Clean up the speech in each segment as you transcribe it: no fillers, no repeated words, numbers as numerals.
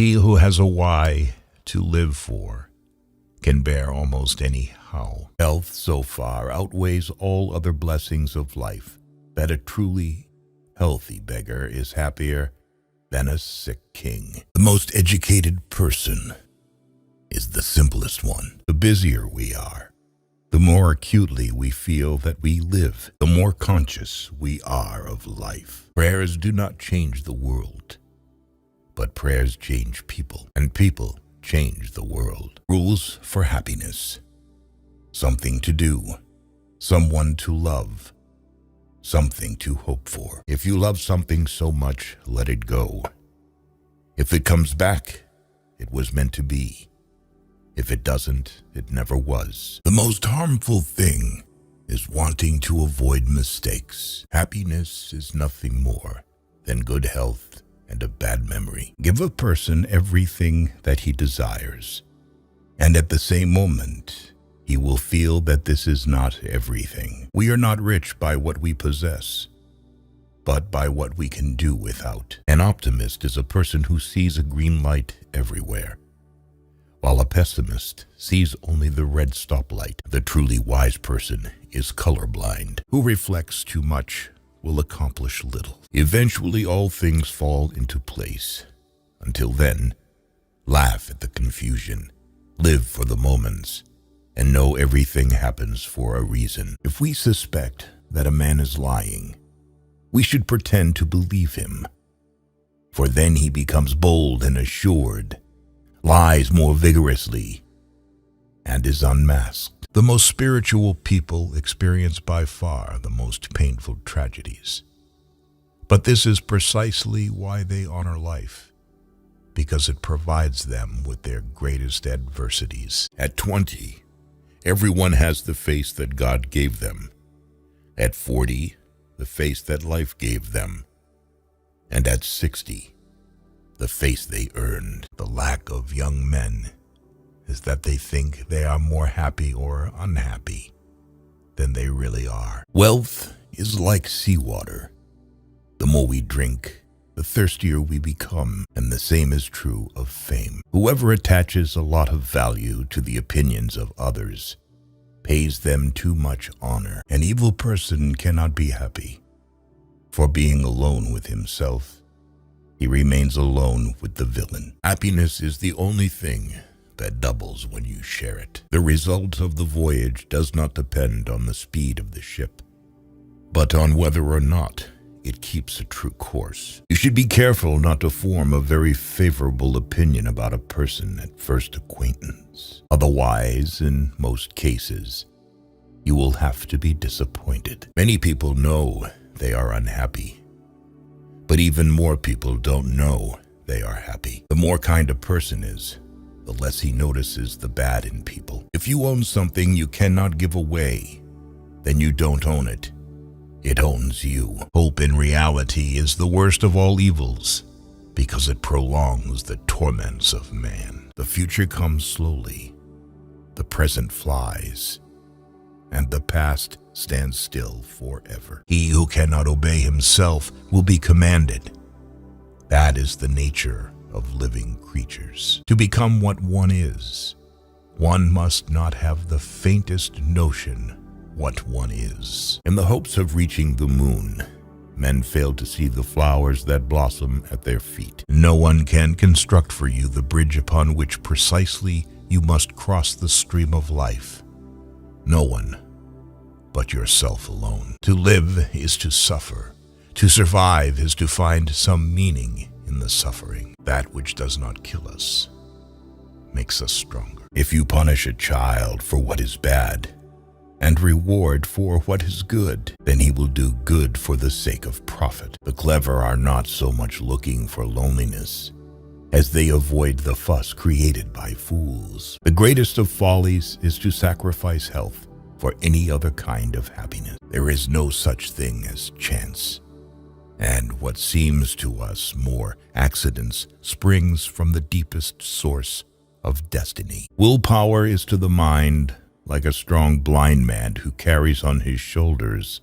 He who has a why to live for can bear almost any how. Health so far outweighs all other blessings of life that a truly healthy beggar is happier than a sick king. The most educated person is the simplest one. The busier we are, the more acutely we feel that we live, the more conscious we are of life. Prayers do not change the world, but prayers change people, and people change the world. Rules for happiness: something to do, someone to love, something to hope for. If you love something so much, let it go. If it comes back, it was meant to be. If it doesn't, it never was. The most harmful thing is wanting to avoid mistakes. Happiness is nothing more than good health and a bad memory. Give a person everything that he desires, and at the same moment, he will feel that this is not everything. We are not rich by what we possess, but by what we can do without. An optimist is a person who sees a green light everywhere, while a pessimist sees only the red stoplight. The truly wise person is colorblind. Who reflects too much will accomplish little. Eventually, all things fall into place. Until then, laugh at the confusion, live for the moments, and know everything happens for a reason. If we suspect that a man is lying, we should pretend to believe him, for then he becomes bold and assured, lies more vigorously, and is unmasked. The most spiritual people experience by far the most painful tragedies. But this is precisely why they honor life, because it provides them with their greatest adversities. At 20, everyone has the face that God gave them. At 40, the face that life gave them. And at 60, the face they earned. The lack of young men is that they think they are more happy or unhappy than they really are. Wealth is like seawater. The more we drink, the thirstier we become, and the same is true of fame. Whoever attaches a lot of value to the opinions of others pays them too much honor. An evil person cannot be happy, for being alone with himself, he remains alone with the villain. Happiness is the only thing that doubles when you share it. The result of the voyage does not depend on the speed of the ship, but on whether or not it keeps a true course. You should be careful not to form a very favorable opinion about a person at first acquaintance. Otherwise, in most cases, you will have to be disappointed. Many people know they are unhappy, but even more people don't know they are happy. The more kind a person is, the less he notices the bad in people. If you own something you cannot give away, then you don't own it. It owns you. Hope in reality is the worst of all evils, because it prolongs the torments of man. The future comes slowly, the present flies, and the past stands still forever. He who cannot obey himself will be commanded. That is the nature of living creatures. To become what one is, one must not have the faintest notion what one is. In the hopes of reaching the moon, men fail to see the flowers that blossom at their feet. No one can construct for you the bridge upon which precisely you must cross the stream of life. No one but yourself alone. To live is to suffer. To survive is to find some meaning in the suffering. That which does not kill us makes us stronger. If you punish a child for what is bad and reward for what is good, then he will do good for the sake of profit. The clever are not so much looking for loneliness as they avoid the fuss created by fools. The greatest of follies is to sacrifice health for any other kind of happiness. There is no such thing as chance, and what seems to us more accidents springs from the deepest source of destiny. Willpower is to the mind like a strong blind man who carries on his shoulders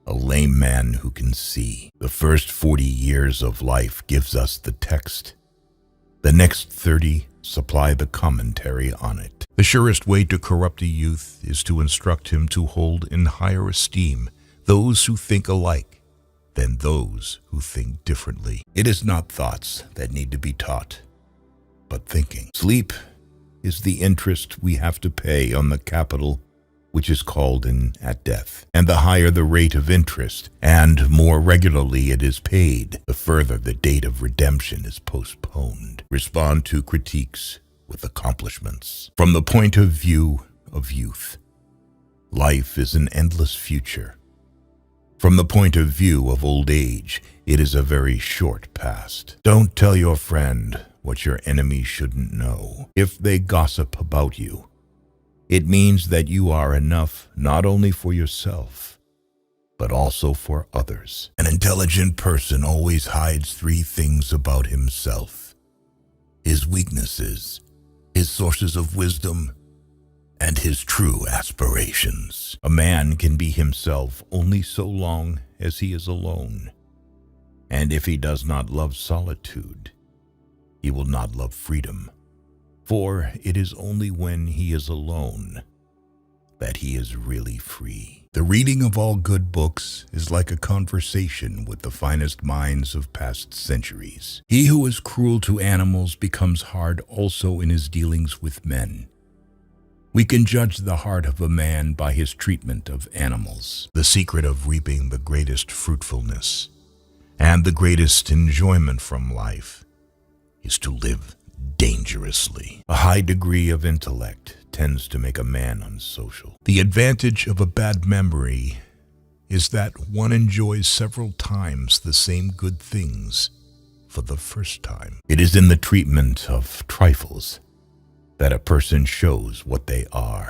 a lame man who can see. The first 40 years of life gives us the text The next 30 supply the commentary on it. The surest way to corrupt a youth is to instruct him to hold in higher esteem those who think alike than those who think differently. It is not thoughts that need to be taught, but thinking. Sleep is the interest we have to pay on the capital which is called in at death. And the higher the rate of interest, and more regularly it is paid, the further the date of redemption is postponed. Respond to critiques with accomplishments. From the point of view of youth, life is an endless future. From the point of view of old age, it is a very short past. Don't tell your friend what your enemy shouldn't know. If they gossip about you, it means that you are enough not only for yourself, but also for others. An intelligent person always hides 3 things about himself: his weaknesses, his sources of wisdom, and his true aspirations. A man can be himself only so long as he is alone. And if he does not love solitude, he will not love freedom. For it is only when he is alone that he is really free. The reading of all good books is like a conversation with the finest minds of past centuries. He who is cruel to animals becomes hard also in his dealings with men. We can judge the heart of a man by his treatment of animals. The secret of reaping the greatest fruitfulness and the greatest enjoyment from life is to live dangerously. A high degree of intellect tends to make a man unsocial. The advantage of a bad memory is that one enjoys several times the same good things for the first time. It is in the treatment of trifles that a person shows what they are.